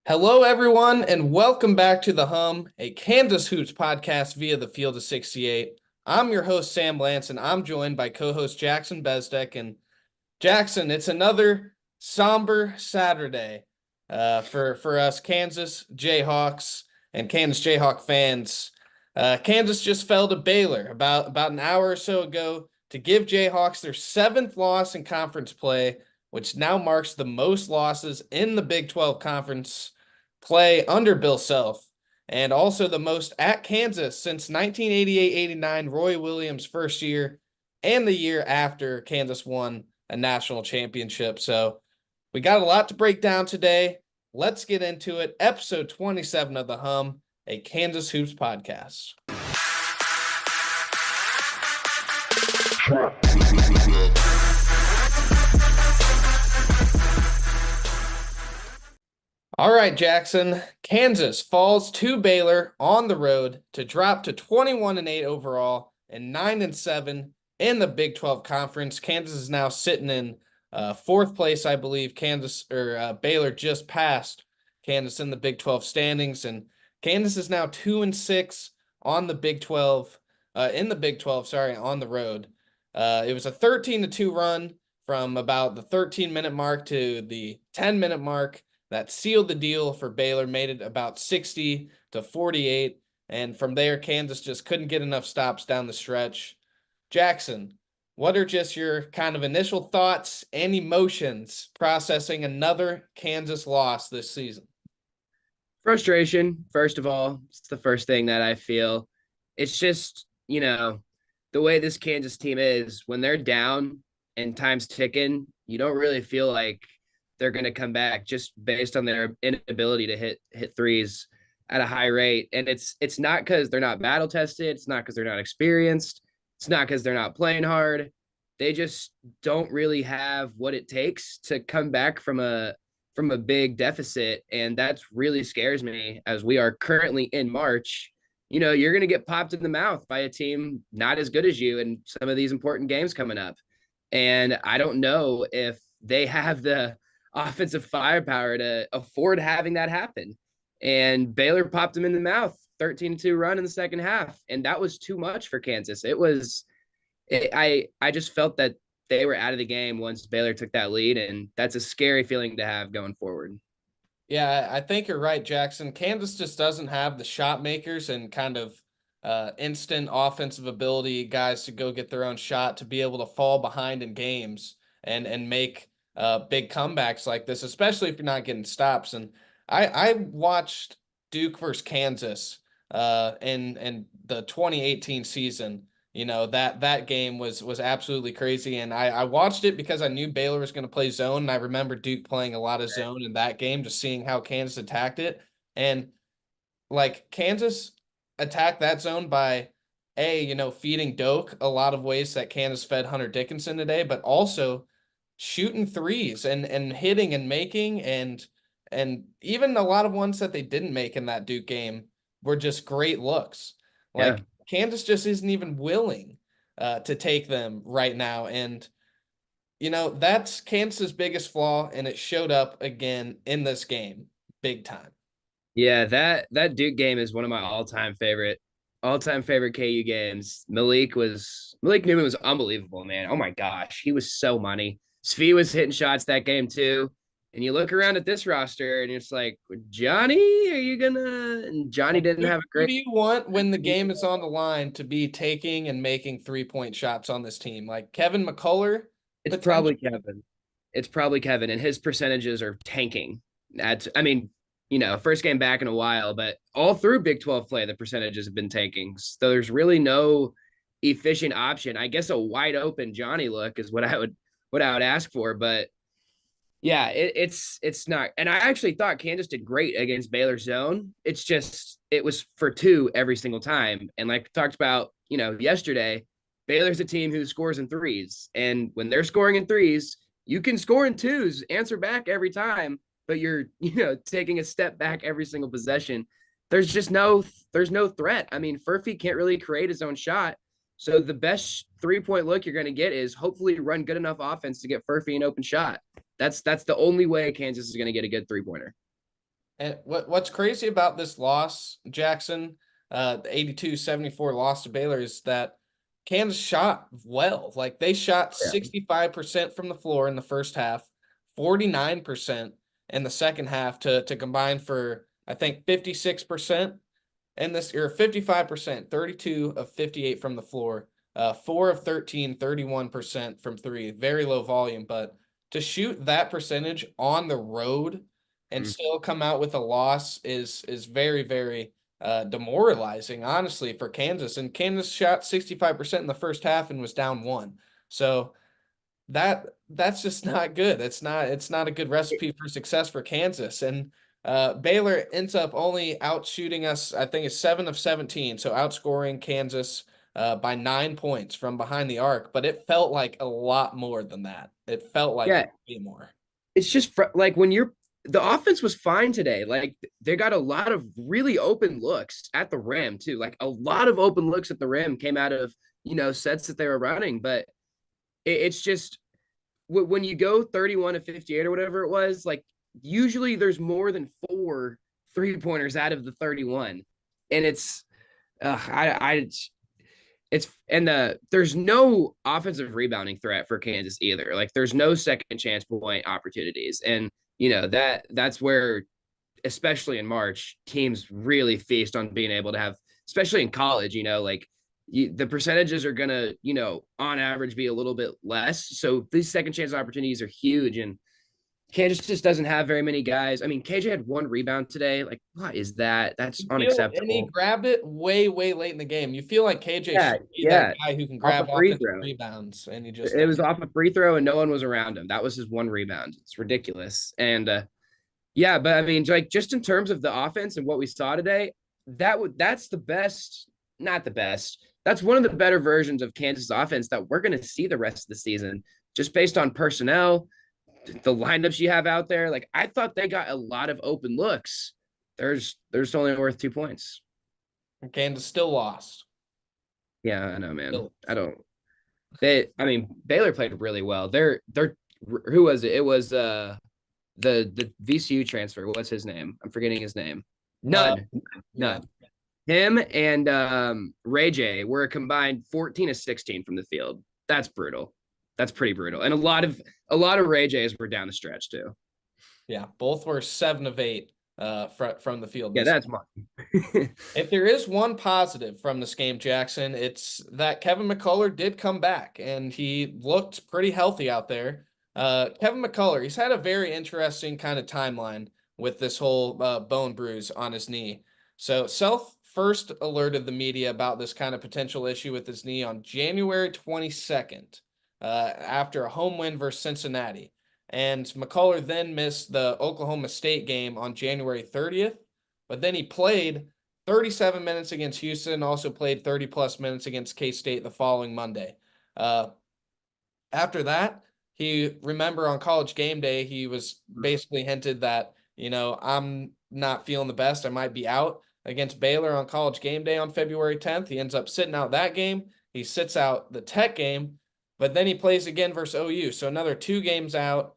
Hello, everyone, and welcome back to The Hum, a Kansas Hoops podcast via the Field of 68. I'm your host, Sam Lance, and I'm joined by co-host Jackson Bezdek. And Jackson, it's another somber Saturday for us Kansas Jayhawks and Kansas Jayhawk fans. Kansas just fell to Baylor about an hour or so ago to give Jayhawks their seventh loss in conference play, which now marks the most losses in the Big 12 Conference play under Bill Self, and also the most at Kansas since 1988-89, Roy Williams' first year, and the year after Kansas won a national championship. So we got a lot to break down today. Let's get into it. Episode 27 of The Hum, a Kansas Hoops podcast. All right, Jackson. Kansas falls to Baylor on the road to drop to 21-8 overall and 9-7 in the Big 12 Conference. Kansas is now sitting in fourth place, I believe. Baylor just passed Kansas in the Big 12 standings, and Kansas is now 2-6 on the Big 12. On the road. It was a 13-2 run from about the 13-minute mark to the 10-minute mark. That sealed the deal for Baylor, made it about 60-48. And from there, Kansas just couldn't get enough stops down the stretch. Jackson, what are just your kind of initial thoughts and emotions processing another Kansas loss this season? Frustration, first of all. It's the first thing that I feel. It's just, the way this Kansas team is, when they're down and time's ticking, you don't really feel like they're going to come back just based on their inability to hit threes at a high rate. And it's not because they're not battle tested. It's not because they're not experienced. It's not because they're not playing hard. They just don't really have what it takes to come back from a big deficit. And that really scares me as we are currently in March. You're going to get popped in the mouth by a team not as good as you in some of these important games coming up. And I don't know if they have the offensive firepower to afford having that happen. And Baylor popped them in the mouth, 13-2 run in the second half. And that was too much for Kansas. I just felt that they were out of the game once Baylor took that lead. And that's a scary feeling to have going forward. Yeah, I think you're right, Jackson. Kansas just doesn't have the shot makers and kind of instant offensive ability guys to go get their own shot, to be able to fall behind in games and make big comebacks like this, especially if you're not getting stops. And I watched Duke versus Kansas in the 2018 season. That game was absolutely crazy. And I watched it because I knew Baylor was going to play zone. And I remember Duke playing a lot of zone in that game, just seeing how Kansas attacked it. And Kansas attacked that zone by feeding Doak a lot of ways that Kansas fed Hunter Dickinson today, but also shooting threes and hitting and making, and even a lot of ones that they didn't make in that Duke game were just great looks. Kansas just isn't even willing to take them right now. And, that's Kansas's biggest flaw, and it showed up again in this game big time. Yeah, that Duke game is one of my all-time favorite KU games. Malik Newman was unbelievable, man. Oh my gosh, he was so money. Svi was hitting shots that game too. And you look around at this roster and it's like, Johnny, are you gonna? And Johnny didn't have a great. Who do you want when the game is on the line to be taking and making 3-point shots on this team? Like Kevin McCullough? It's probably Kevin. And his percentages are tanking. First game back in a while, but all through Big 12 play, the percentages have been tanking. So there's really no efficient option. I guess a wide open Johnny look is what I would ask for, but yeah, it's not. And I actually thought Kansas did great against Baylor's zone. It's just, it was for two every single time. And like we talked about, yesterday, Baylor's a team who scores in threes. And when they're scoring in threes, you can score in twos, answer back every time, but you're, taking a step back every single possession. There's no threat. I mean, Furphy can't really create his own shot. So the best 3-point look you're going to get is hopefully run good enough offense to get Furphy an open shot. That's the only way Kansas is going to get a good 3-pointer. And what's crazy about this loss, Jackson, the 82-74 loss to Baylor, is that Kansas shot well. Like they shot Yeah. 65% from the floor in the first half, 49% in the second half to combine for I think 56% and this or 55%, 32 of 58 from the floor, 4 of 13, 31% from three. Very low volume, but to shoot that percentage on the road and Mm. still come out with a loss is very, very demoralizing, honestly, for Kansas. And Kansas shot 65% in the first half and was down one. So that's just not good. It's not a good recipe for success for Kansas. And Baylor ends up only outshooting us, I think it's 7 of 17, so outscoring Kansas by 9 points from behind the arc, but it felt like a lot more than that. It felt like Yeah, way more. it's just like when you're the offense was fine today. Like they got a lot of really open looks at the rim too. Like a lot of open looks at the rim came out of sets that they were running, but it's just when you go 31 to 58 or whatever it was, like usually there's more than 4 3-pointers out of the 31, and I it's and there's no offensive rebounding threat for Kansas either. Like there's no second chance point opportunities, and that's where, especially in March, teams really feast on being able to have, especially in college. Like the percentages are gonna, on average, be a little bit less. So these second chance opportunities are huge, and Kansas just doesn't have very many guys. I mean, KJ had 1 rebound today. Like, what is that? That's And he unacceptable. grabbed it way, way late in the game. You feel like KJ Yeah, should be that yeah. guy who can Off a grab free offensive throw. rebounds, and he just It was doesn't. off a free throw and no one was around him. That was his 1 rebound. It's ridiculous. And yeah, but I mean, like just in terms of the offense and what we saw today, that's the best, not the best. That's one of the better versions of Kansas offense that we're going to see the rest of the season, just based on personnel, the lineups you have out there. Like I thought they got a lot of open looks. There's only worth 2 points. Kansas still lost. Yeah, I know, man. Still. I don't. I mean, Baylor played really well. They're who was it? It was the VCU transfer. What's his name? I'm forgetting his name. Uh, None. yeah. None. Him and Ray J were a combined 14 of 16 from the field. That's brutal. That's pretty brutal. And a lot of Ray J's were down the stretch too. Yeah, both were 7 of 8 from the field Yeah, this that's game. mine. If there is one positive from this game, Jackson, it's that Kevin McCullough did come back and he looked pretty healthy out there. Kevin McCullough, he's had a very interesting kind of timeline with this whole bone bruise on his knee. So Self first alerted the media about this kind of potential issue with his knee on January 22nd, after a home win versus Cincinnati. And McCullough then missed the Oklahoma State game on January 30th, but then he played 37 minutes against Houston, also played 30 plus minutes against K-State the following Monday. After that, remember on College Game Day, he was basically hinted that, I'm not feeling the best. I might be out against Baylor on College Game Day on February 10th. He ends up sitting out that game. He sits out the Tech game, but then he plays again versus OU. So another 2 games out,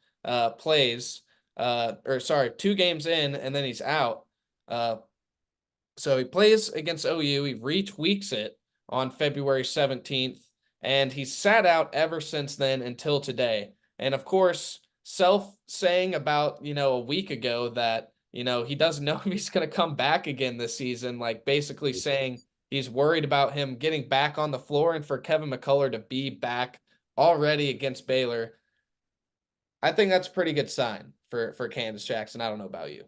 plays, 2 games in, and then he's out. So he plays against OU. He retweaks it on February 17th, and he's sat out ever since then until today. And of course, Self saying about, a week ago that, he doesn't know if he's going to come back again this season, like basically saying he's worried about him getting back on the floor and for Kevin McCullough to be back already against Baylor. I think that's a pretty good sign for Kansas, Jackson. I don't know about you.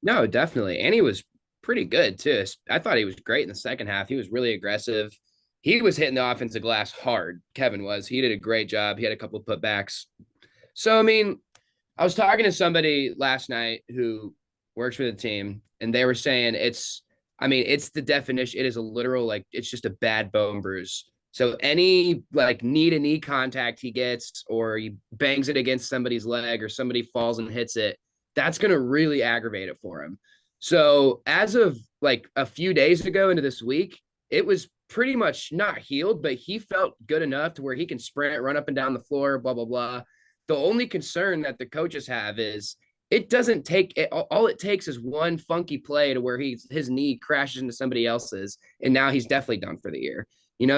No, definitely. And he was pretty good too. I thought he was great in the second half. He was really aggressive. He was hitting the offensive glass hard. Kevin was. He did a great job. He had a couple of putbacks. So, I mean, I was talking to somebody last night who works for the team, and they were saying it's the definition. It is a literal, like, it's just a bad bone bruise. So any like knee to knee contact he gets, or he bangs it against somebody's leg, or somebody falls and hits it, that's going to really aggravate it for him. So as of like a few days ago into this week, it was pretty much not healed, but he felt good enough to where he can sprint, run up and down the floor, blah, blah, blah. The only concern that the coaches have is it doesn't take it, all it takes is one funky play to where his knee crashes into somebody else's, and now he's definitely done for the year.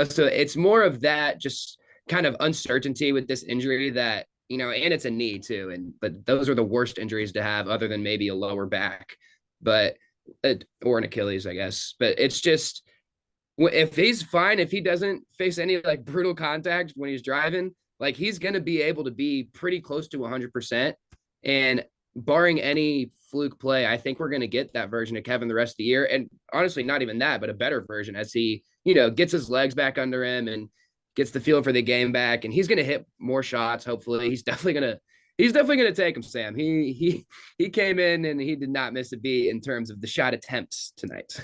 So it's more of that just kind of uncertainty with this injury that, and it's a knee too. But those are the worst injuries to have other than maybe a lower back, but or an Achilles, I guess. But it's just, if he's fine, if he doesn't face any like brutal contact when he's driving, like he's going to be able to be pretty close to 100%. And barring any fluke play, I think we're going to get that version of Kevin the rest of the year. And honestly, not even that, but a better version as he, gets his legs back under him and gets the feel for the game back. And he's going to hit more shots. Hopefully, he's definitely gonna take him, Sam. He came in and he did not miss a beat in terms of the shot attempts tonight.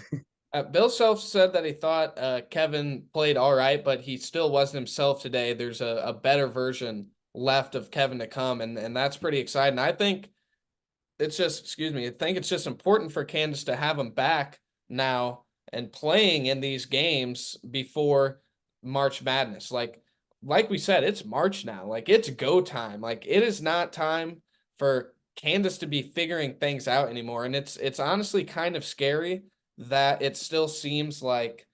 Bill Self said that he thought Kevin played all right, but he still wasn't himself today. There's a better version left of Kevin to come, and that's pretty exciting. I think it's just, excuse me, I think it's just important for Kansas to have him back now and playing in these games before March Madness. Like we said, it's March now. Like it's go time. Like it is not time for Kansas to be figuring things out anymore. And it's honestly kind of scary that it still seems like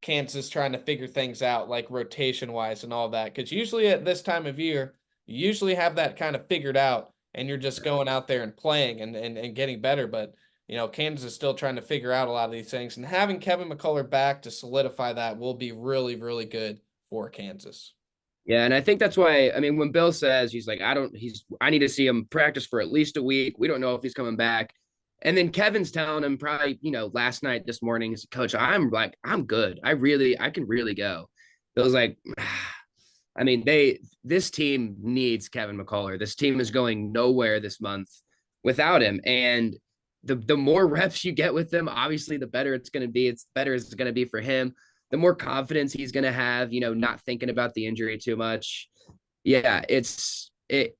Kansas trying to figure things out, like rotation wise and all that. Because usually at this time of year, you usually have that kind of figured out and you're just going out there and playing and getting better. But, Kansas is still trying to figure out a lot of these things. And having Kevin McCullough back to solidify that will be really, really good for Kansas. Yeah, and I think that's why, I mean, when Bill says he's like, I need to see him practice for at least a week. We don't know if he's coming back. And then Kevin's telling him probably, last night, this morning, he's coach, I'm good. I can really go. Bill's like, I mean, this team needs Kevin McCullough. This team is going nowhere this month without him. And the more reps you get with him, obviously, the better it's going to be. It's better it's going to be for him. The more confidence he's going to have, not thinking about the injury too much. Yeah,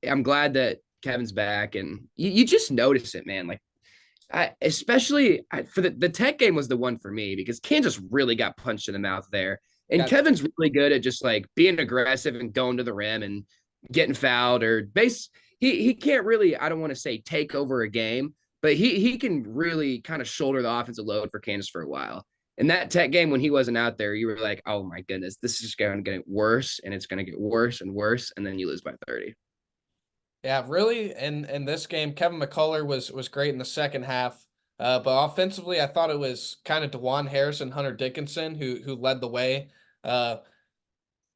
I'm glad that Kevin's back, and you just notice it, man. Like, for the Tech game was the one for me because Kansas really got punched in the mouth there. And Kevin's really good at just like being aggressive and going to the rim and getting fouled or he can't really, I don't want to say take over a game, but he can really kind of shoulder the offensive load for Kansas for a while. In that Tech game, when he wasn't out there, you were like, oh my goodness, this is just going to get worse and it's going to get worse and worse. And then you lose by 30. Yeah, really. In this game, Kevin McCullough was great in the second half. But offensively, I thought it was kind of DeJuan Harris and Hunter Dickinson who led the way.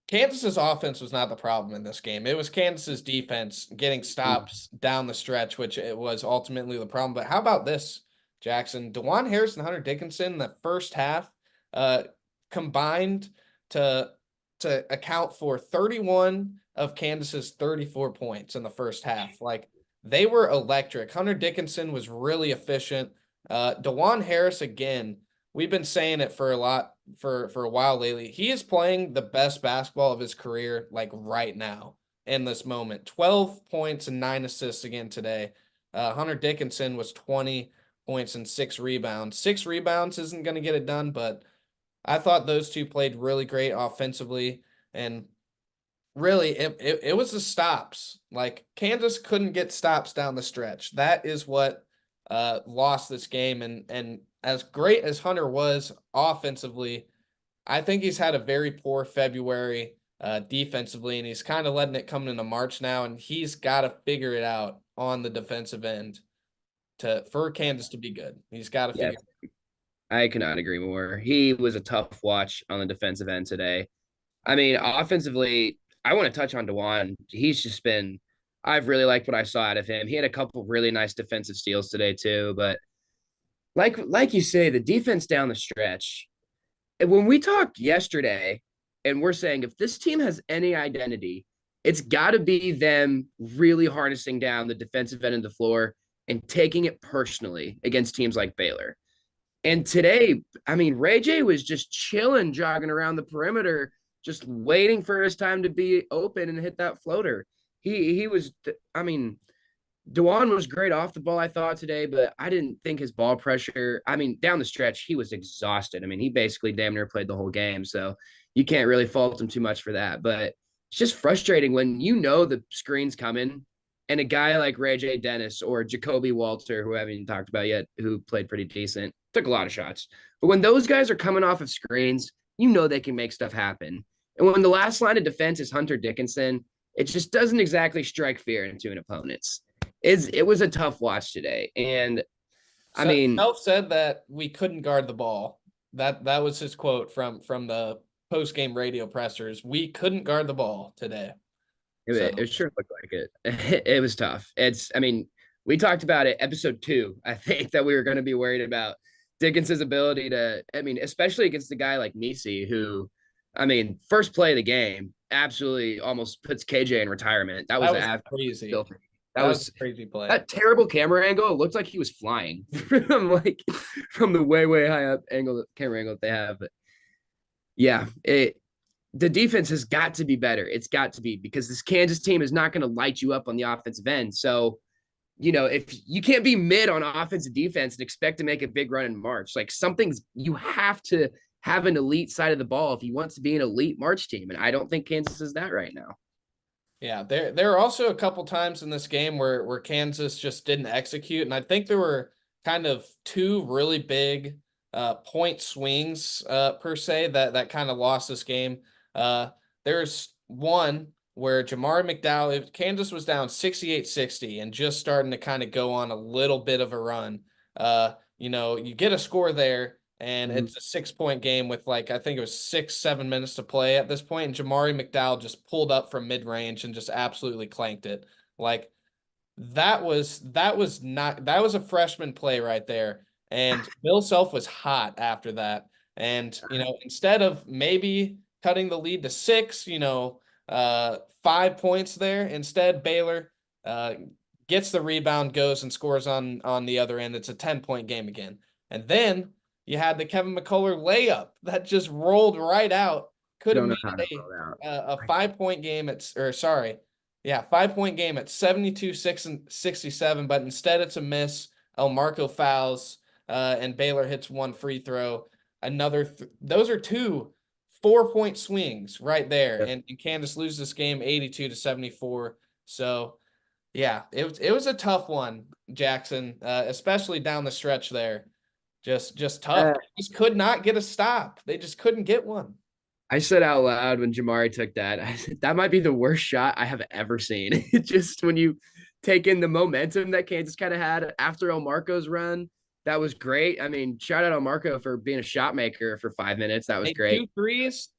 Kansas's offense was not the problem in this game. It was Kansas's defense getting stops down the stretch, which it was ultimately the problem. But how about this, Jackson? DeJuan Harris and Hunter Dickinson in the first half combined to account for 31 of Kansas's 34 points in the first half. Like they were electric. Hunter Dickinson was really efficient. DeJuan Harris, again, we've been saying it for a while lately. He is playing the best basketball of his career, like right now in this moment. 12 points and 9 assists again today. Hunter Dickinson was 20 points and 6 rebounds. 6 rebounds isn't going to get it done, but I thought those two played really great offensively, and really it was the stops. Like Kansas couldn't get stops down the stretch. That is what lost this game. And as great as Hunter was offensively, I think he's had a very poor February defensively, and he's kind of letting it come into March now, and he's got to figure it out on the defensive end for Kansas to be good. He's got to figure it out. I cannot agree more. He was a tough watch on the defensive end today. I mean, offensively, I want to touch on DeJuan. I've really liked what I saw out of him. He had a couple really nice defensive steals today too, but like you say, the defense down the stretch. When we talked yesterday, and we're saying if this team has any identity, it's got to be them really harnessing down the defensive end of the floor and taking it personally against teams like Baylor. And today, I mean, Ray J was just chilling, jogging around the perimeter, just waiting for his time to be open and hit that floater. He was, I mean, DeJuan was great off the ball, I thought, today, but I didn't think his ball pressure, I mean, down the stretch, he was exhausted. I mean, he basically damn near played the whole game, so you can't really fault him too much for that. But it's just frustrating when you know the screen's coming and a guy like Ray J. Dennis or Jacoby Walter, who I haven't even talked about yet, who played pretty decent, took a lot of shots. But when those guys are coming off of screens, you know they can make stuff happen. And when the last line of defense is Hunter Dickinson, it just doesn't exactly strike fear into an opponent's. It was a tough watch today. And I mean, Self said that we couldn't guard the ball. That was his quote from the post game radio pressers. We couldn't guard the ball today. So it sure looked like it. It was tough. I mean, we talked about it episode 2. I think that we were going to be worried about Dickinson's ability to, I mean, especially against a guy like Misi, who, I mean, first play of the game absolutely almost puts KJ in retirement. That was crazy. Filthy. That was a crazy play. That terrible camera angle. It looked like he was flying from the way high up camera angle that they have. But yeah, the defense has got to be better. It's got to be, because this Kansas team is not going to light you up on the offensive end. So, you know, if you can't be mid on offensive defense and expect to make a big run in March, like you have to have an elite side of the ball if you want to be an elite March team. And I don't think Kansas is that right now. Yeah, there are also a couple times in this game where Kansas just didn't execute, and I think there were kind of two really big point swings per se that kind of lost this game. There's one where Jamari McDowell, Kansas was down 68-60 and just starting to kind of go on a little bit of a run. You know, you get a score there, and it's a 6-point game with, like, I think it was 6-7 minutes to play at this point, and Jamari McDowell just pulled up from mid-range and just absolutely clanked it. Like, that was a freshman play right there. And Bill Self was hot after that. And, you know, instead of maybe cutting the lead to 6, 5 points there, instead Baylor gets the rebound, goes and scores on the other end. It's a 10-point game again. And then you had the Kevin McCullough layup that just rolled right out. Could have made a 5-point game 5-point game at 72-67, but instead it's a miss. Marco fouls, and Baylor hits one free throw. Those are 2 4-point swings right there, yep. And Kansas loses this game 82-74. So, yeah, it was a tough one, Jackson, especially down the stretch there. Just tough. They just could not get a stop. They just couldn't get one. I said out loud when Jamari took that, I said, that might be the worst shot I have ever seen. Just when you take in the momentum that Kansas kind of had after Marco's run, that was great. I mean, shout out Marco for being a shot maker for 5 minutes. That was great.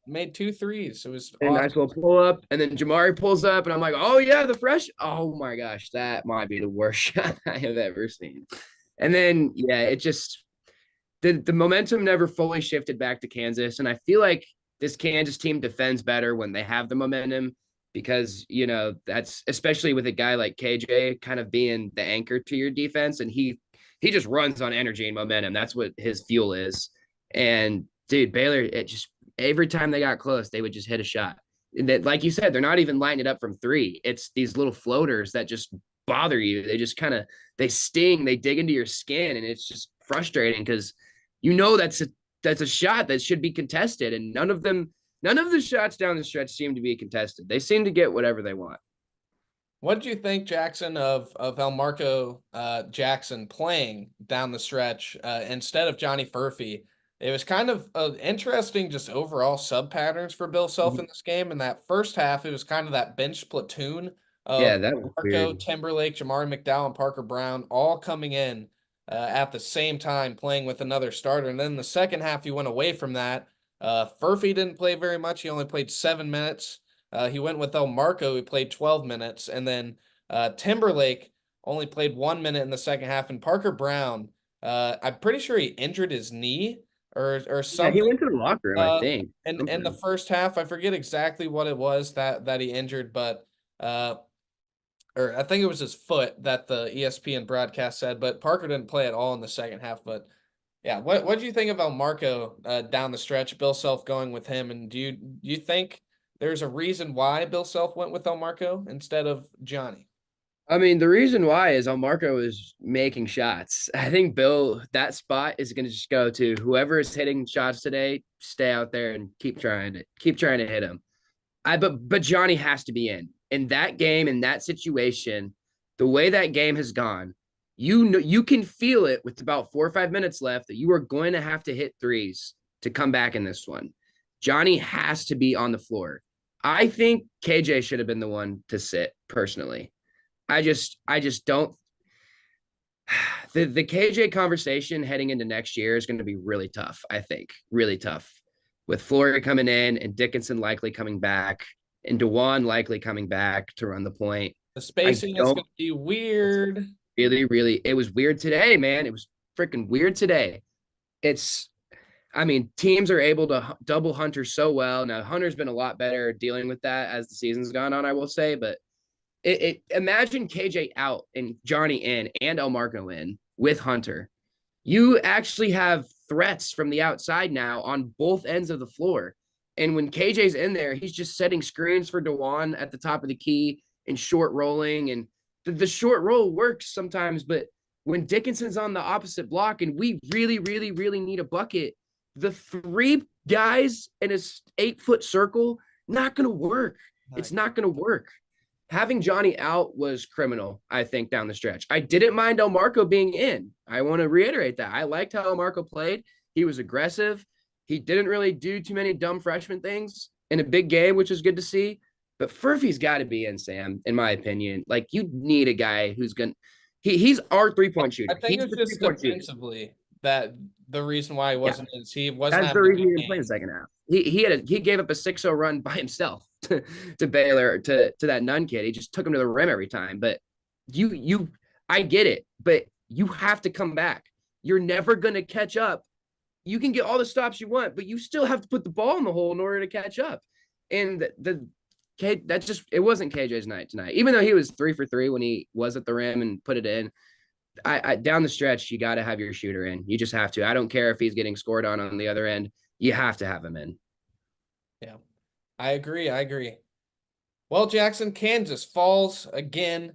Made 2 threes. It was a nice little pull up. And then Jamari pulls up, and I'm like, oh, yeah, the fresh. Oh, my gosh, that might be the worst shot I have ever seen. And then, yeah, it just the momentum never fully shifted back to Kansas. And I feel like this Kansas team defends better when they have the momentum, because, you know, that's especially with a guy like KJ kind of being the anchor to your defense. And he just runs on energy and momentum. That's what his fuel is. And dude, Baylor, it just, every time they got close, they would just hit a shot. And that, like you said, they're not even lining it up from 3. It's these little floaters that just bother you. They just kind of, they sting, they dig into your skin, and it's just frustrating because, you know, that's a shot that should be contested. And none of the shots down the stretch seem to be contested. They seem to get whatever they want. What did you think, Jackson, of Elmarko Jackson playing down the stretch instead of Johnny Furphy? It was kind of interesting, just overall sub patterns for Bill Self in this game. In that first half, it was kind of that bench platoon of Marco, Timberlake, Jamari McDowell, and Parker Brown all coming in at the same time, playing with another starter. And then the second half, he went away from that. Furphy didn't play very much. He only played 7 minutes. He went with Marco, who played 12 minutes. And then Timberlake only played 1 minute in the second half. And Parker Brown, I'm pretty sure he injured his knee or something. Yeah, he went to the locker room, I think. And in the first half, I forget exactly what it was that he injured, but or I think it was his foot that the ESPN broadcast said, but Parker didn't play at all in the second half. But yeah, what do you think about Marco down the stretch? Bill Self going with him, and do you think there's a reason why Bill Self went with Marco instead of Johnny? I mean, the reason why is Marco is making shots. I think Bill, that spot is going to just go to whoever is hitting shots today. Stay out there and keep trying to hit him. But Johnny has to be in that game, in that situation. the way that game has gone, you know you can feel it with about 4 or 5 minutes left that you are going to have to hit threes to come back in this one. Johnny has to be on the floor. I think KJ should have been the one to sit personally. I just don't. The KJ conversation heading into next year is going to be really tough. I think really tough with Flory coming in and Dickinson likely coming back and Dewan likely coming back to run the point. The I spacing is don't going to be weird. really. It was weird today, man. It was freaking weird today. It's I mean, teams are able to double Hunter so well. Now, Hunter's been a lot better dealing with that as the season's gone on, I will say. But imagine KJ out and Johnny in and Elmarco in with Hunter. You actually have threats from the outside now on both ends of the floor. And when KJ's in there, he's just setting screens for Dewan at the top of the key and short rolling. And the short roll works sometimes, but when Dickinson's on the opposite block and we really need a bucket, the three guys in a 8-foot circle, not going to work. It's not going to work. Having Johnny out was criminal, I think, down the stretch. I didn't mind Elmarco being in. I want to reiterate that. I liked how Elmarco played. He was aggressive. He didn't really do too many dumb freshman things in a big game, which is good to see. But Furphy's got to be in, Sam, in my opinion. Like, you need a guy who's going to he's our 3-point shooter. I think He's it was the just 3-point shooter. defensively that the reason why he wasn't is he wasn't That's the having a reason good he didn't play in game. the second half. He gave up a 6-0 run by himself to Baylor to that Nunn kid. He just took him to the rim every time. But I get it, but you have to come back. You're never gonna catch up. You can get all the stops you want, but you still have to put the ball in the hole in order to catch up. And it wasn't KJ's night tonight. Even though he was 3 for 3 when he was at the rim and put it in. I down the stretch, you got to have your shooter in. You just have to. I don't care if he's getting scored on the other end. You have to have him in. Yeah, I agree. Well, Jackson, Kansas falls again,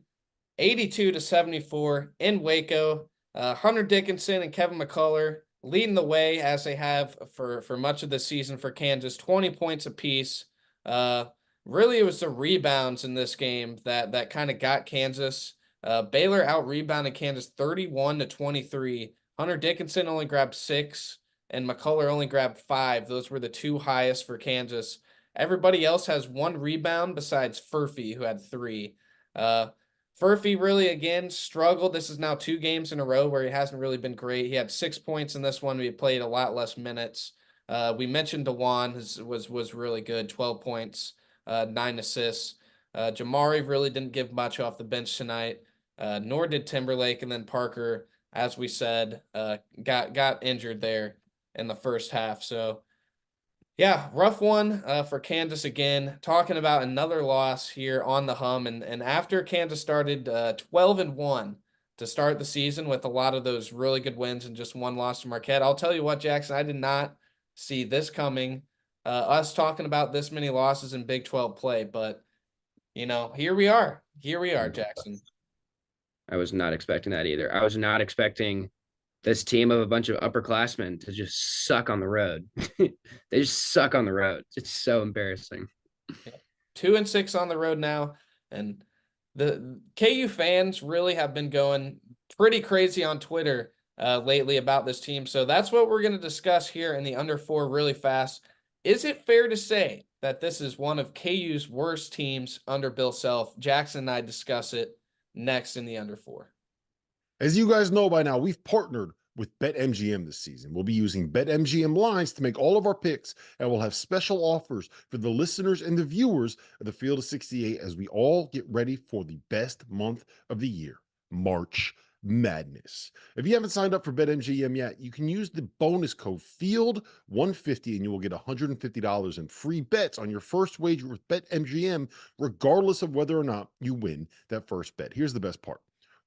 82-74 in Waco. Hunter Dickinson and Kevin McCullough leading the way as they have for much of the season for Kansas, 20 points apiece. Really, it was the rebounds in this game that kind of got Kansas. Baylor out-rebounded Kansas 31-23. Hunter Dickinson only grabbed 6, and McCullough only grabbed 5. Those were the two highest for Kansas. Everybody else has 1 rebound besides Furphy, who had 3. Furphy really, again, struggled. This is now 2 games in a row where he hasn't really been great. He had 6 points in this one. He played a lot less minutes. We mentioned Dewan was really good, 12 points, 9 assists. Jamari really didn't give much off the bench tonight, nor did Timberlake. And then Parker, as we said, got injured there in the first half. So, yeah, rough one for Kansas again. Talking about another loss here on the hum. And after Kansas started 12-1 to start the season with a lot of those really good wins and just 1 loss to Marquette, I'll tell you what, Jackson, I did not see this coming. Us talking about this many losses in Big 12 play, but here we are. Here we are, Jackson. I was not expecting that either. I was not expecting this team of a bunch of upperclassmen to just suck on the road. They just suck on the road. It's so embarrassing. 2-6 on the road now, and the KU fans really have been going pretty crazy on Twitter lately about this team. So that's what we're going to discuss here in the Under 4 really fast. Is it fair to say that this is one of KU's worst teams under Bill Self? Jackson and I discuss it next in the Under 4. As you guys know by now, we've partnered with BetMGM this season. We'll be using BetMGM lines to make all of our picks, and we'll have special offers for the listeners and the viewers of the Field of 68 as we all get ready for the best month of the year, March Madness. If you haven't signed up for BetMGM yet, you can use the bonus code FIELD150 and you will get $150 in free bets on your first wager with BetMGM, regardless of whether or not you win that first bet. Here's the best part.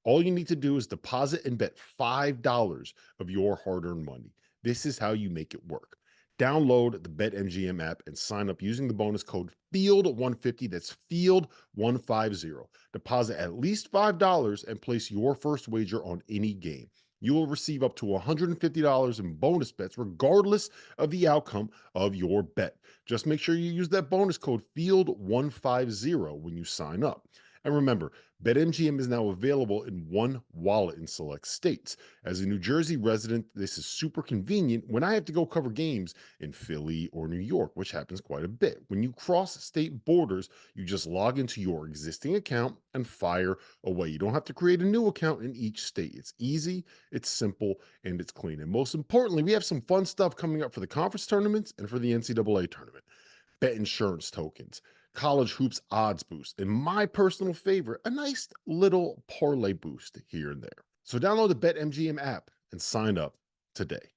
All you need to do is deposit and bet $5 of your hard-earned money. This is how you make it work. Download the BetMGM app and sign up using the bonus code FIELD150. That's FIELD150. Deposit at least $5 and place your first wager on any game. You will receive up to $150 in bonus bets regardless of the outcome of your bet. Just make sure you use that bonus code FIELD150 when you sign up. And remember, BetMGM is now available in one wallet in select states. As a New Jersey resident, this is super convenient when I have to go cover games in Philly or New York, which happens quite a bit. When you cross state borders, you just log into your existing account and fire away. You don't have to create a new account in each state. It's easy, it's simple, and it's clean. And most importantly, we have some fun stuff coming up for the conference tournaments and for the NCAA tournament. Bet insurance tokens, college hoops odds boost, and my personal favorite, a nice little parlay boost here and there. So download the BetMGM app and sign up today.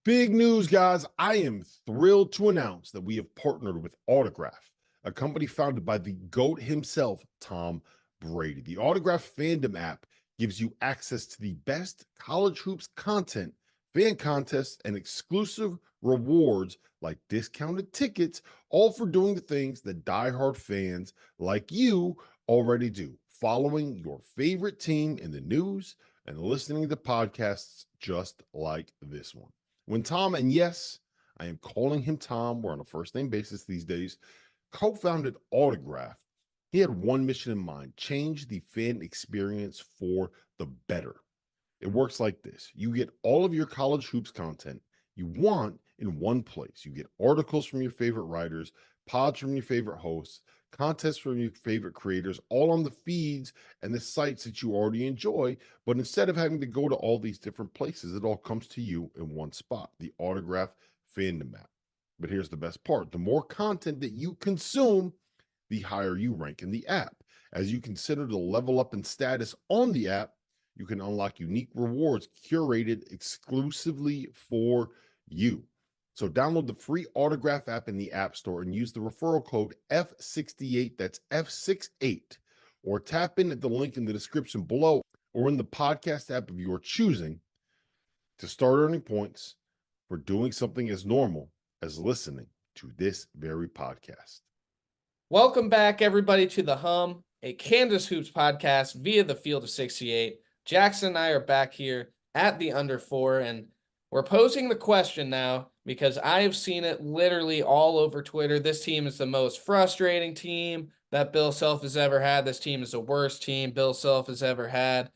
Big news, guys. I am thrilled to announce that we have partnered with Autograph, a company founded by the GOAT himself, Tom Brady. The Autograph fandom app gives you access to the best college hoops content, fan contests, and exclusive rewards like discounted tickets, all for doing the things that diehard fans like you already do, following your favorite team in the news and listening to podcasts just like this one. When Tom, and yes, I am calling him Tom, we're on a first name basis these days, co-founded Autograph, he had one mission in mind: change the fan experience for the better. It works like this: you get all of your college hoops content you want in one place. You get articles from your favorite writers, pods from your favorite hosts, contests from your favorite creators, all on the feeds and the sites that you already enjoy. But instead of having to go to all these different places, it all comes to you in one spot, the Autograph fandom app. But here's the best part: the more content that you consume, the higher you rank in the app. As you consider to level up in status on the app, you can unlock unique rewards curated exclusively for you. So download the free Autograph app in the App Store and use the referral code F68, that's F68, or tap in at the link in the description below or in the podcast app of your choosing to start earning points for doing something as normal as listening to this very podcast. Welcome back, everybody, to The Hum, a Kansas Hoops podcast via the Field of 68. Jackson and I are back here at the Under 4, and we're posing the question now because I have seen it literally all over Twitter. This team is the most frustrating team that Bill Self has ever had. This team is the worst team Bill Self has ever had.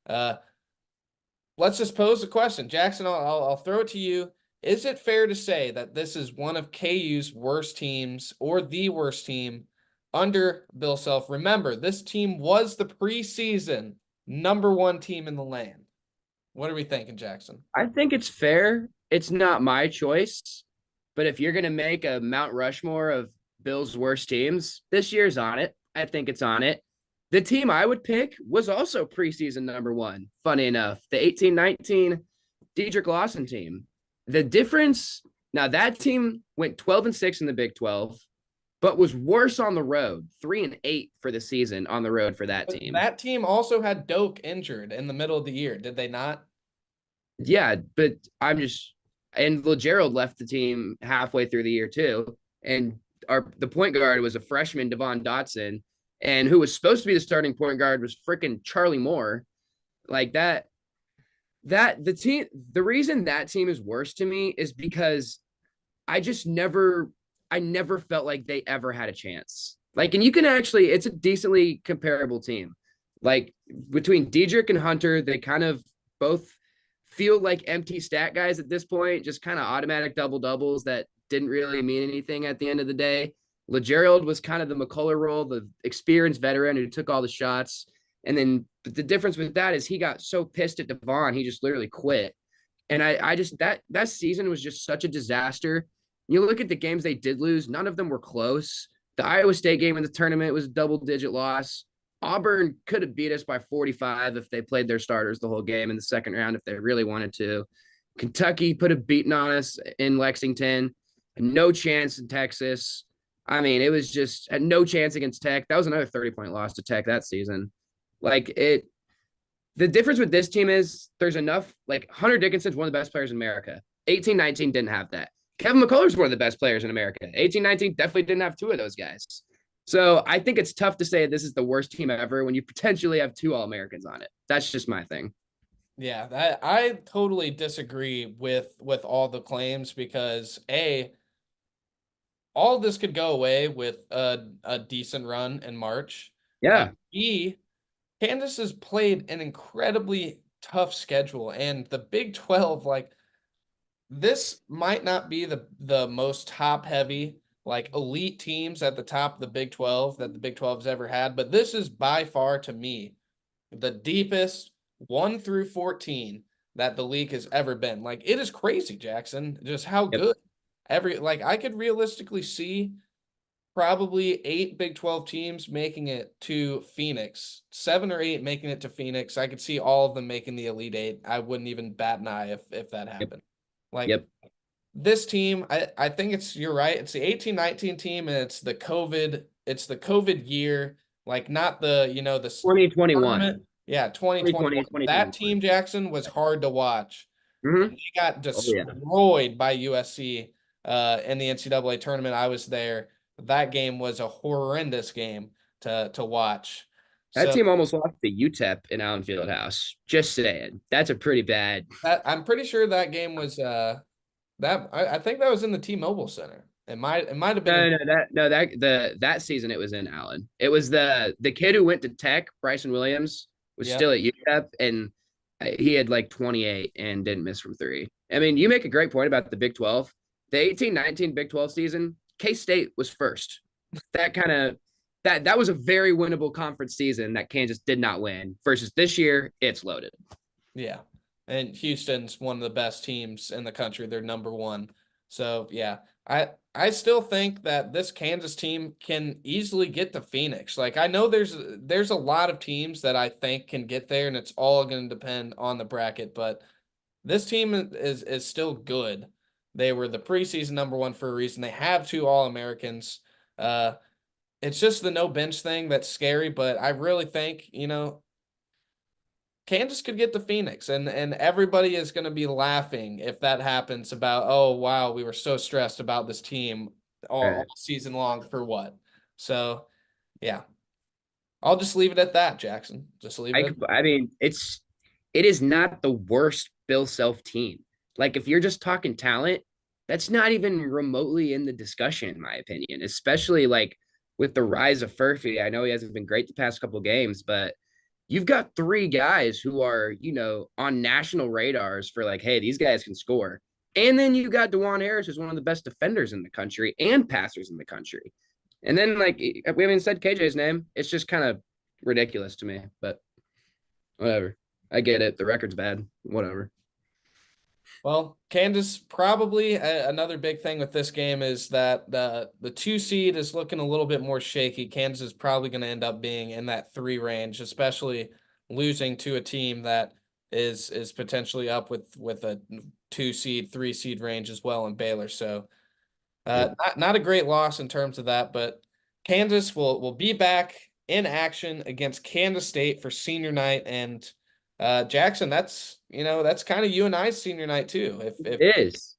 Let's just pose the question. Jackson, I'll throw it to you. Is it fair to say that this is one of KU's worst teams or the worst team under Bill Self? Remember, this team was the preseason #1 team in the land. What are we thinking, Jackson? I think it's fair. It's not my choice, but if you're going to make a Mount Rushmore of Bill's worst teams, this year's on it. I think it's on it. The team I would pick was also preseason #1, funny enough, the 18-19 Dedrick Lawson team. The difference, now that team went 12-6 in the Big 12, but was worse on the road, 3-8 for the season on the road for that team. That team also had Doak injured in the middle of the year, did they not? Yeah, but and LeGerald left the team halfway through the year too. And the point guard was a freshman, Devon Dotson, and who was supposed to be the starting point guard was freaking Charlie Moore. Like that the reason that team is worse to me is because I never felt like they ever had a chance. Like, and you can actually, it's a decently comparable team. Like between Dedrick and Hunter, they kind of both feel like empty stat guys at this point, just kind of automatic double doubles that didn't really mean anything at the end of the day. LeGerald was kind of the McCullough role, the experienced veteran who took all the shots. And then the difference with that is he got so pissed at Devon, he just literally quit. And I just, that season was just such a disaster. You look at the games they did lose, none of them were close. The Iowa State game in the tournament was a double-digit loss. Auburn could have beat us by 45 if they played their starters the whole game in the second round if they really wanted to. Kentucky put a beating on us in Lexington. No chance in Texas. I mean, it was just no chance against Tech. That was another 30-point loss to Tech that season. The difference with this team is there's enough, like Hunter Dickinson's one of the best players in America. 18-19 didn't have that. Kevin McCullough's one of the best players in America. 18-19 definitely didn't have two of those guys. So I think it's tough to say this is the worst team ever when you potentially have two All-Americans on it. That's just my thing. Yeah, I totally disagree with all the claims because all of this could go away with a decent run in March. Yeah. B, Kansas has played an incredibly tough schedule, and the Big 12, like, this might not be the most top heavy, like elite teams at the top of the Big 12 that the Big 12 has ever had, but this is by far to me the deepest 1 through 14 that the league has ever been. Like, it is crazy, Jackson, just how Yep. good I could realistically see probably 8 Big 12 teams making it to Phoenix, 7 or 8 making it to Phoenix. I could see all of them making the Elite Eight. I wouldn't even bat an eye if that Yep. happened. Like, Yep. this team, I think you're right. It's the 18-19 team, and it's the COVID year, like not the, the 2021. tournament. Yeah, 2021. 2020, That 2021. team, Jackson, was hard to watch. Mm-hmm. And they got Oh, yeah. destroyed by USC in the NCAA tournament. I was there. That game was a horrendous game to watch. That So team almost lost to UTEP in Allen Fieldhouse. Just saying. That's a pretty bad. I'm pretty sure that game was I think that was in the T-Mobile Center. It might have been That season it was in Allen. It was the kid who went to Tech, Bryson Williams, was still at UTEP, and he had like 28 and didn't miss from three. I mean, you make a great point about the Big 12. The 18-19 Big 12 season, K-State was first. That was a very winnable conference season that Kansas did not win. Versus this year, it's loaded. Yeah. And Houston's one of the best teams in the country. They're number 1. So, yeah, I still think that this Kansas team can easily get to Phoenix. Like, I know there's a lot of teams that I think can get there, and it's all going to depend on the bracket, but this team is still good. They were the preseason number 1 for a reason. They have 2 All-Americans. It's just the no bench thing that's scary, but I really think, Kansas could get to Phoenix, and everybody is going to be laughing if that happens about, oh, wow, we were so stressed about this team all season long for what? So, yeah, I'll just leave it at that, Jackson. Just leave it. I mean, it is not the worst Bill Self team. Like, if you're just talking talent, that's not even remotely in the discussion, in my opinion, especially like with the rise of Furphy. I know he hasn't been great the past couple games, but you've got 3 guys who are, on national radars for like, hey, these guys can score. And then you got DeJuan Harris, who's one of the best defenders in the country and passers in the country. And then, like, we haven't said KJ's name. It's just kind of ridiculous to me, but whatever. I get it. The record's bad. Whatever. Well, Kansas probably another big thing with this game is that the 2 seed is looking a little bit more shaky. Kansas is probably going to end up being in that 3 range, especially losing to a team that is potentially up with a 2 seed, 3 seed range as well in Baylor. So not a great loss in terms of that, but Kansas will be back in action against Kansas State for senior night. And Jackson, that's kind of you and I's senior night too. If It is.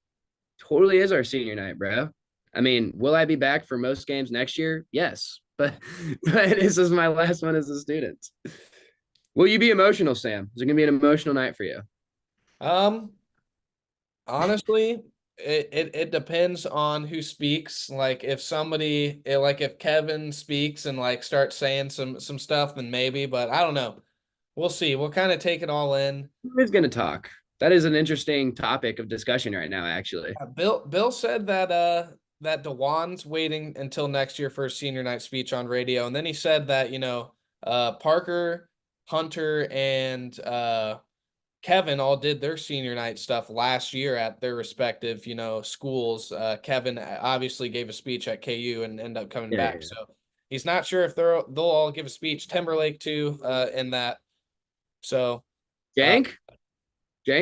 Totally is our senior night, bro. I mean, will I be back for most games next year? Yes. But this is my last one as a student. Will you be emotional, Sam? Is it gonna be an emotional night for you? Honestly, it depends on who speaks. Like, if somebody like if Kevin speaks and like starts saying some stuff, then maybe, but I don't know. We'll see. We'll kind of take it all in. Who is gonna talk? That is an interesting topic of discussion right now, actually. Bill said that DeJuan's waiting until next year for his senior night speech on radio, and then he said that Parker, Hunter, and Kevin all did their senior night stuff last year at their respective schools. Kevin obviously gave a speech at KU and ended up coming back, so he's not sure if they'll all give a speech. Timberlake too in that. So Jank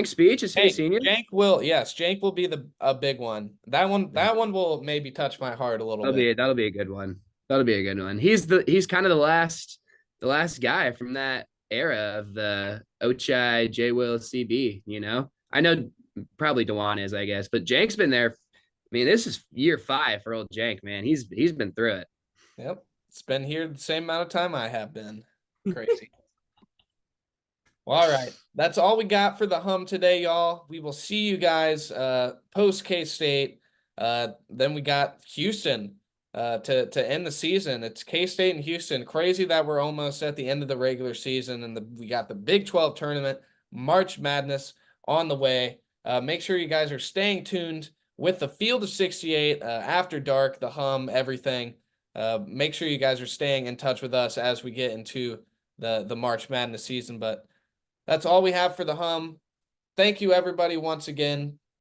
speech is he a senior? Jank will be a big one. That one will maybe touch my heart a little bit. That'll be a good one. That'll be a good one. He's kind of the last guy from that era of the Ochai, J. Will, CB. I know probably DeJuan is, I guess, but Jank's been there. I mean, this is year 5 for old Jank, man. He's been through it. Yep, it's been here the same amount of time I have been. Crazy. Well, all right. That's all we got for the hum today, y'all. We will see you guys post K-State. Then we got Houston to end the season. It's K-State and Houston. Crazy that we're almost at the end of the regular season, and we got the Big 12 tournament, March Madness on the way. Make sure you guys are staying tuned with the Field of 68 after dark, the hum, everything. Make sure you guys are staying in touch with us as we get into the March Madness season. But that's all we have for the hum. Thank you, everybody, once again.